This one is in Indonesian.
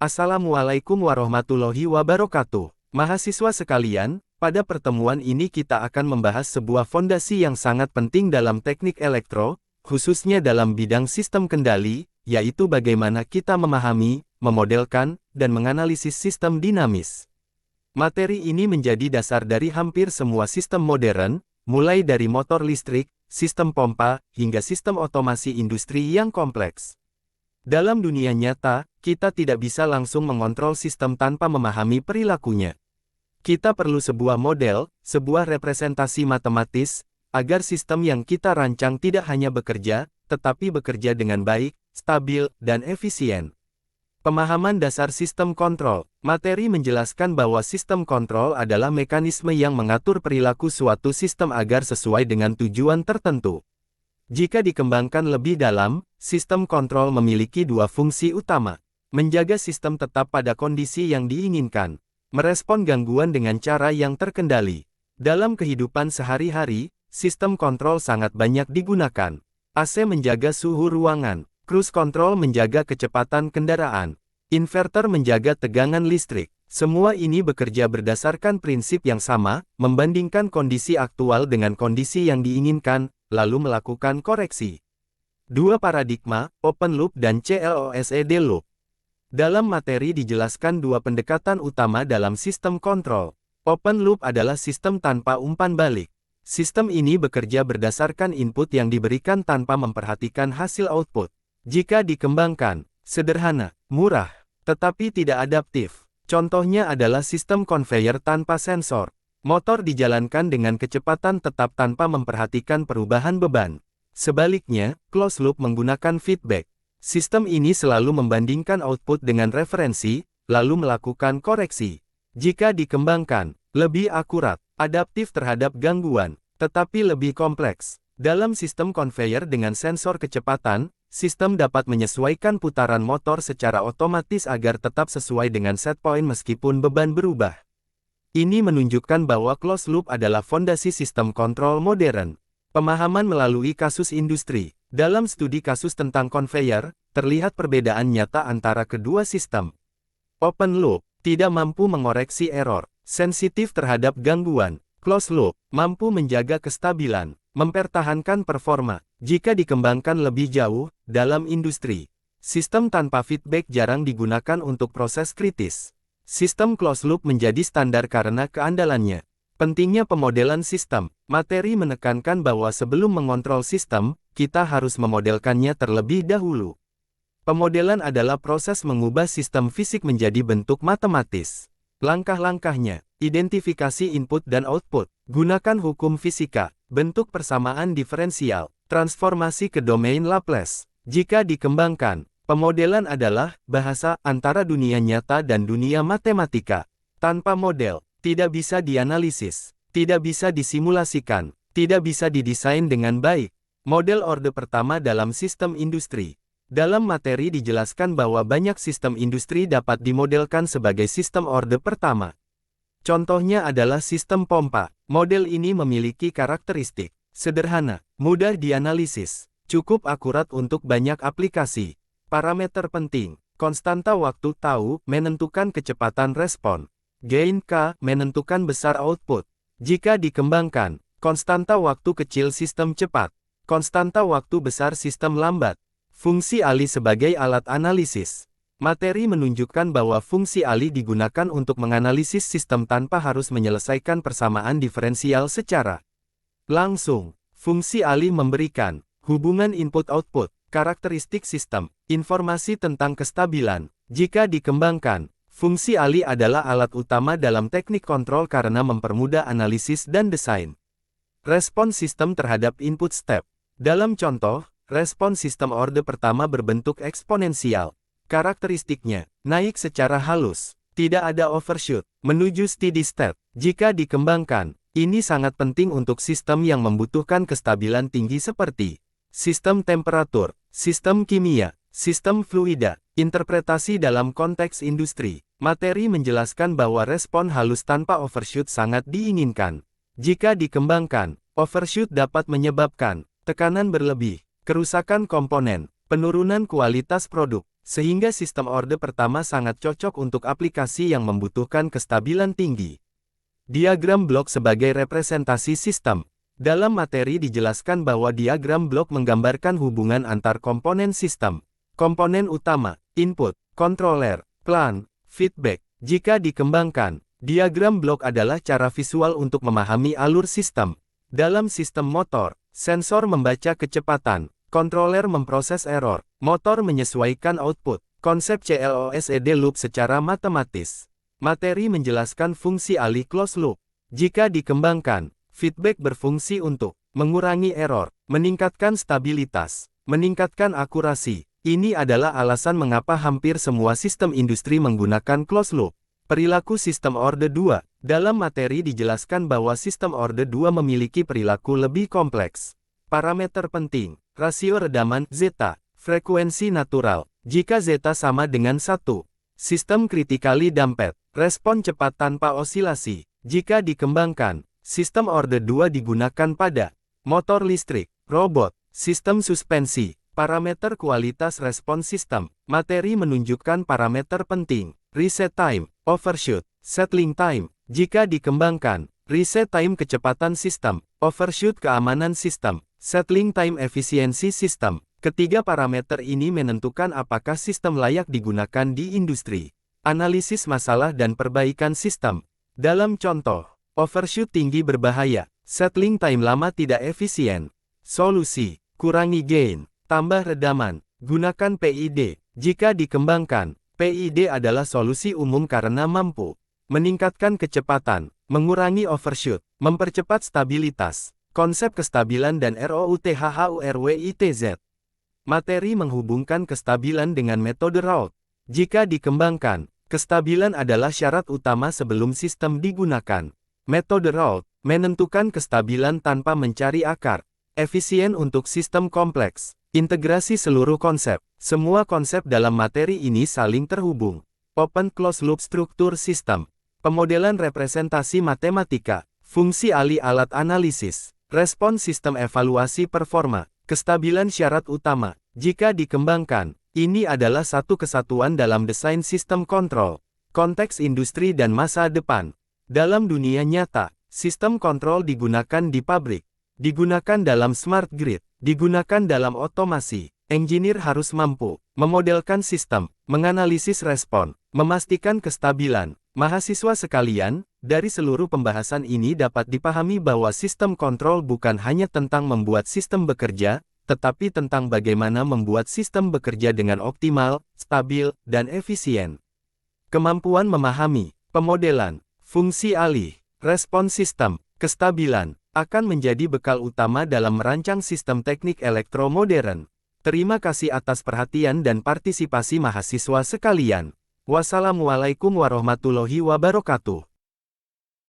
Assalamualaikum warahmatullahi wabarakatuh. Mahasiswa sekalian, pada pertemuan ini kita akan membahas sebuah fondasi yang sangat penting dalam teknik elektro, khususnya dalam bidang sistem kendali, yaitu bagaimana kita memahami, memodelkan, dan menganalisis sistem dinamis. Materi ini menjadi dasar dari hampir semua sistem modern, mulai dari motor listrik, sistem pompa, hingga sistem otomasi industri yang kompleks. Dalam dunia nyata, kita tidak bisa langsung mengontrol sistem tanpa memahami perilakunya. Kita perlu sebuah model, sebuah representasi matematis, agar sistem yang kita rancang tidak hanya bekerja, tetapi bekerja dengan baik, stabil, dan efisien. Pemahaman dasar sistem kontrol. Materi menjelaskan bahwa sistem kontrol adalah mekanisme yang mengatur perilaku suatu sistem agar sesuai dengan tujuan tertentu. Jika dikembangkan lebih dalam, sistem kontrol memiliki dua fungsi utama. Menjaga sistem tetap pada kondisi yang diinginkan. Merespon gangguan dengan cara yang terkendali. Dalam kehidupan sehari-hari, sistem kontrol sangat banyak digunakan. AC menjaga suhu ruangan. Cruise control menjaga kecepatan kendaraan. Inverter menjaga tegangan listrik. Semua ini bekerja berdasarkan prinsip yang sama, membandingkan kondisi aktual dengan kondisi yang diinginkan, lalu melakukan koreksi. Dua paradigma, open loop dan closed loop. Dalam materi dijelaskan dua pendekatan utama dalam sistem kontrol. Open loop adalah sistem tanpa umpan balik. Sistem ini bekerja berdasarkan input yang diberikan tanpa memperhatikan hasil output. Jika dikembangkan, sederhana, murah, tetapi tidak adaptif. Contohnya adalah sistem conveyor tanpa sensor. Motor dijalankan dengan kecepatan tetap tanpa memperhatikan perubahan beban. Sebaliknya, closed loop menggunakan feedback. Sistem ini selalu membandingkan output dengan referensi, lalu melakukan koreksi. Jika dikembangkan, lebih akurat, adaptif terhadap gangguan, tetapi lebih kompleks. Dalam sistem conveyor dengan sensor kecepatan, sistem dapat menyesuaikan putaran motor secara otomatis agar tetap sesuai dengan set point meskipun beban berubah. Ini menunjukkan bahwa closed loop adalah fondasi sistem kontrol modern. Pemahaman melalui kasus industri. Dalam studi kasus tentang conveyor, terlihat perbedaan nyata antara kedua sistem. Open loop tidak mampu mengoreksi error, sensitif terhadap gangguan. Closed loop mampu menjaga kestabilan, mempertahankan performa. Jika dikembangkan lebih jauh, dalam industri, sistem tanpa feedback jarang digunakan untuk proses kritis. Sistem closed loop menjadi standar karena keandalannya. Pentingnya pemodelan sistem. Materi menekankan bahwa sebelum mengontrol sistem, kita harus memodelkannya terlebih dahulu. Pemodelan adalah proses mengubah sistem fisik menjadi bentuk matematis. Langkah-langkahnya, identifikasi input dan output, gunakan hukum fisika, bentuk persamaan diferensial, transformasi ke domain Laplace. Jika dikembangkan, pemodelan adalah bahasa antara dunia nyata dan dunia matematika. Tanpa model, tidak bisa dianalisis, tidak bisa disimulasikan, tidak bisa didesain dengan baik. Model orde pertama dalam sistem industri. Dalam materi dijelaskan bahwa banyak sistem industri dapat dimodelkan sebagai sistem orde pertama. Contohnya adalah sistem pompa. Model ini memiliki karakteristik sederhana, mudah dianalisis, cukup akurat untuk banyak aplikasi. Parameter penting, konstanta waktu tau menentukan kecepatan respon. Gain K menentukan besar output. Jika dikembangkan, konstanta waktu kecil sistem cepat, konstanta waktu besar sistem lambat. Fungsi alih sebagai alat analisis. Materi menunjukkan bahwa fungsi alih digunakan untuk menganalisis sistem tanpa harus menyelesaikan persamaan diferensial secara langsung. Fungsi alih memberikan hubungan input-output, karakteristik sistem, informasi tentang kestabilan. Jika dikembangkan, fungsi alih adalah alat utama dalam teknik kontrol karena mempermudah analisis dan desain. Respon sistem terhadap input step. Dalam contoh, respon sistem orde pertama berbentuk eksponensial. Karakteristiknya, naik secara halus, tidak ada overshoot, menuju steady state. Jika dikembangkan, ini sangat penting untuk sistem yang membutuhkan kestabilan tinggi seperti sistem temperatur, sistem kimia, sistem fluida. Interpretasi dalam konteks industri. Materi menjelaskan bahwa respon halus tanpa overshoot sangat diinginkan. Jika dikembangkan, overshoot dapat menyebabkan tekanan berlebih, kerusakan komponen, penurunan kualitas produk. Sehingga sistem orde pertama sangat cocok untuk aplikasi yang membutuhkan kestabilan tinggi. Diagram blok sebagai representasi sistem. Dalam materi dijelaskan bahwa diagram blok menggambarkan hubungan antar komponen sistem. Komponen utama, input, controller, plan, feedback. Jika dikembangkan, diagram blok adalah cara visual untuk memahami alur sistem. Dalam sistem motor, sensor membaca kecepatan, controller memproses error, motor menyesuaikan output. Konsep closed loop secara matematis. Materi menjelaskan fungsi alih closed loop. Jika dikembangkan, feedback berfungsi untuk mengurangi error, meningkatkan stabilitas, meningkatkan akurasi. Ini adalah alasan mengapa hampir semua sistem industri menggunakan closed loop. Perilaku sistem orde 2. Dalam materi dijelaskan bahwa sistem orde 2 memiliki perilaku lebih kompleks. Parameter penting, rasio redaman, zeta, frekuensi natural. Jika zeta sama dengan 1, sistem critically damped, respon cepat tanpa osilasi. Jika dikembangkan, sistem orde 2 digunakan pada motor listrik, robot, sistem suspensi. Parameter kualitas respon sistem. Materi menunjukkan parameter penting, reset time, overshoot, settling time. Jika dikembangkan, reset time kecepatan sistem, overshoot keamanan sistem, settling time efisiensi sistem. Ketiga parameter ini menentukan apakah sistem layak digunakan di industri. Analisis masalah dan perbaikan sistem. Dalam contoh, overshoot tinggi berbahaya, settling time lama tidak efisien. Solusi, kurangi gain, tambah redaman, gunakan PID. Jika dikembangkan, PID adalah solusi umum karena mampu meningkatkan kecepatan, mengurangi overshoot, mempercepat stabilitas. Konsep kestabilan dan ROUTHURWITZ. Materi menghubungkan kestabilan dengan metode Raoult. Jika dikembangkan, kestabilan adalah syarat utama sebelum sistem digunakan. Metode Raoult menentukan kestabilan tanpa mencari akar. Efisien untuk sistem kompleks. Integrasi seluruh konsep. Semua konsep dalam materi ini saling terhubung. Open closed loop struktur sistem. Pemodelan representasi matematika. Fungsi alih alat analisis. Respon sistem evaluasi performa. Kestabilan syarat utama. Jika dikembangkan, ini adalah satu kesatuan dalam desain sistem kontrol. Konteks industri dan masa depan. Dalam dunia nyata, sistem kontrol digunakan di pabrik. Digunakan dalam smart grid. Digunakan dalam otomasi. Engineer harus mampu memodelkan sistem, menganalisis respon, memastikan kestabilan. Mahasiswa sekalian, dari seluruh pembahasan ini dapat dipahami bahwa sistem kontrol bukan hanya tentang membuat sistem bekerja, tetapi tentang bagaimana membuat sistem bekerja dengan optimal, stabil, dan efisien. Kemampuan memahami, pemodelan, fungsi alih, respon sistem, kestabilan, akan menjadi bekal utama dalam merancang sistem teknik elektro modern. Terima kasih atas perhatian dan partisipasi mahasiswa sekalian. Wassalamualaikum warahmatullahi wabarakatuh.